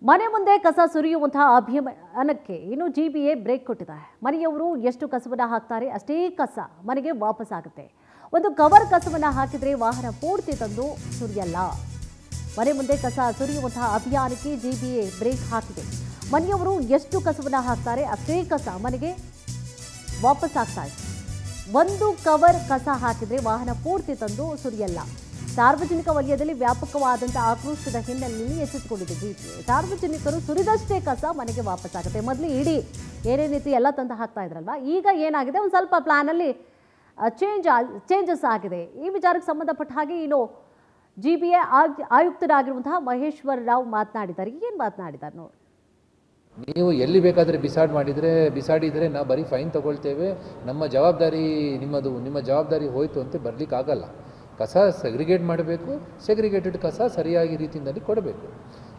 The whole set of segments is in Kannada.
ಮನೆ ಮುಂದೆ ಕಸ ಸುರಿಯುವಂತಹ ಅಭಿಯಾನಕ್ಕೆ ಇನ್ನು ಜಿಬಿಎ ಬ್ರೇಕ್ ಕೊಟ್ಟಿದೆ. ಮನೆಯವರು ಎಷ್ಟು ಕಸವನ್ನ ಹಾಕ್ತಾರೆ ಅಷ್ಟೇ ಕಸ ಮನೆಗೆ ವಾಪಸ್ ಆಗುತ್ತೆ. ಒಂದು ಕವರ್ ಕಸವನ್ನ ಹಾಕಿದ್ರೆ ವಾಹನ ಪೂರ್ತಿ ತಂದು ಸುರಿಯಲ್ಲ. ಮನೆ ಮುಂದೆ ಕಸ ಸುರಿಯುವಂತಹ ಅಭಿಯಾನಕ್ಕೆ ಜಿಬಿಎ ಬ್ರೇಕ್ ಹಾಕಿದೆ. ಮನೆಯವರು ಎಷ್ಟು ಕಸವನ್ನ ಹಾಕ್ತಾರೆ ಅಷ್ಟೇ ಕಸ ಮನೆಗೆ ವಾಪಸ್ ಆಗ್ತಾ ಇದೆ. ಒಂದು ಕವರ್ ಕಸ ಹಾಕಿದ್ರೆ ವಾಹನ ಪೂರ್ತಿ ತಂದು ಸುರಿಯಲ್ಲ. ಸಾರ್ವಜನಿಕ ವಲಯದಲ್ಲಿ ವ್ಯಾಪಕವಾದಂಥ ಆಕ್ರೋಶದ ಹಿನ್ನೆಲೆಯಲ್ಲಿ ಎಚ್ಚೆತ್ತುಕೊಂಡಿದೆ ಜಿಬಿಎ. ಸಾರ್ವಜನಿಕರು ಸುರಿದಷ್ಟೇ ಕಸ ಮನೆಗೆ ವಾಪಸ್ ಆಗುತ್ತೆ. ಮೊದಲು ಇಡೀ ಏನೇನಿತ್ತು ಎಲ್ಲ ತಂದು ಹಾಕ್ತಾ ಇದ್ರಲ್ವಾ, ಈಗ ಏನಾಗಿದೆ ಒಂದು ಸ್ವಲ್ಪ ಪ್ಲಾನಲ್ಲಿ ಚೇಂಜಸ್ ಆಗಿದೆ. ಈ ವಿಚಾರಕ್ಕೆ ಸಂಬಂಧಪಟ್ಟ ಹಾಗೆ ಇನ್ನು ಜಿಬಿಎ ಆಯುಕ್ತರಾಗಿರುವಂತಹ ಮಹೇಶ್ವರ ರಾವ್ ಮಾತನಾಡಿದ್ದಾರೆ. ಏನು ಮಾತನಾಡಿದ್ದಾರೆ ನೋಡಿ. ನೀವು ಎಲ್ಲಿ ಬೇಕಾದರೆ ಬಿಸಾಡಿದರೆ ನಾವು ಬರೀ ಫೈನ್ ತಗೊಳ್ತೇವೆ, ನಮ್ಮ ಜವಾಬ್ದಾರಿ ನಿಮ್ಮ ಜವಾಬ್ದಾರಿ ಹೋಯಿತು ಅಂತ ಬರಲಿಕ್ಕಾಗಲ್ಲ. ಕಸ ಸೆಗ್ರಿಗೇಟ್ ಮಾಡಬೇಕು, ಸೆಗ್ರಿಗೇಟೆಡ್ ಕಸ ಸರಿಯಾಗಿ ರೀತಿಯಲ್ಲಿ ಕೊಡಬೇಕು.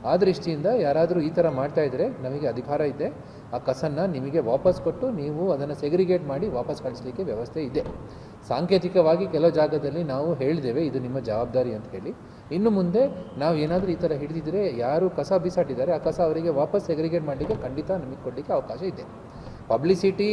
ಆ ದೃಷ್ಟಿಯಿಂದ ಯಾರಾದರೂ ಈ ಥರ ಮಾಡ್ತಾಯಿದ್ರೆ ನಮಗೆ ಅಧಿಕಾರ ಇದೆ, ಆ ಕಸನ್ನು ನಿಮಗೆ ವಾಪಸ್ ಕೊಟ್ಟು ನೀವು ಅದನ್ನು ಸೆಗ್ರಿಗೇಟ್ ಮಾಡಿ ವಾಪಸ್ ಕಳಿಸ್ಲಿಕ್ಕೆ ವ್ಯವಸ್ಥೆ ಇದೆ. ಸಾಂಕೇತಿಕವಾಗಿ ಕೆಲವು ಜಾಗದಲ್ಲಿ ನಾವು ಹೇಳಿದ್ದೇವೆ ಇದು ನಿಮ್ಮ ಜವಾಬ್ದಾರಿ ಅಂತ ಹೇಳಿ. ಇನ್ನು ಮುಂದೆ ನಾವು ಏನಾದರೂ ಈ ಥರ ಹಿಡಿದಿದ್ರೆ ಯಾರು ಕಸ ಬಿಸಾಡಿದ್ದಾರೆ ಆ ಕಸ ಅವರಿಗೆ ವಾಪಸ್ ಸೆಗ್ರಿಗೇಟ್ ಮಾಡಲಿಕ್ಕೆ ಖಂಡಿತ ನಮಗೆ ಕೊಡಲಿಕ್ಕೆ ಅವಕಾಶ ಇದೆ. ಪಬ್ಲಿಸಿಟಿ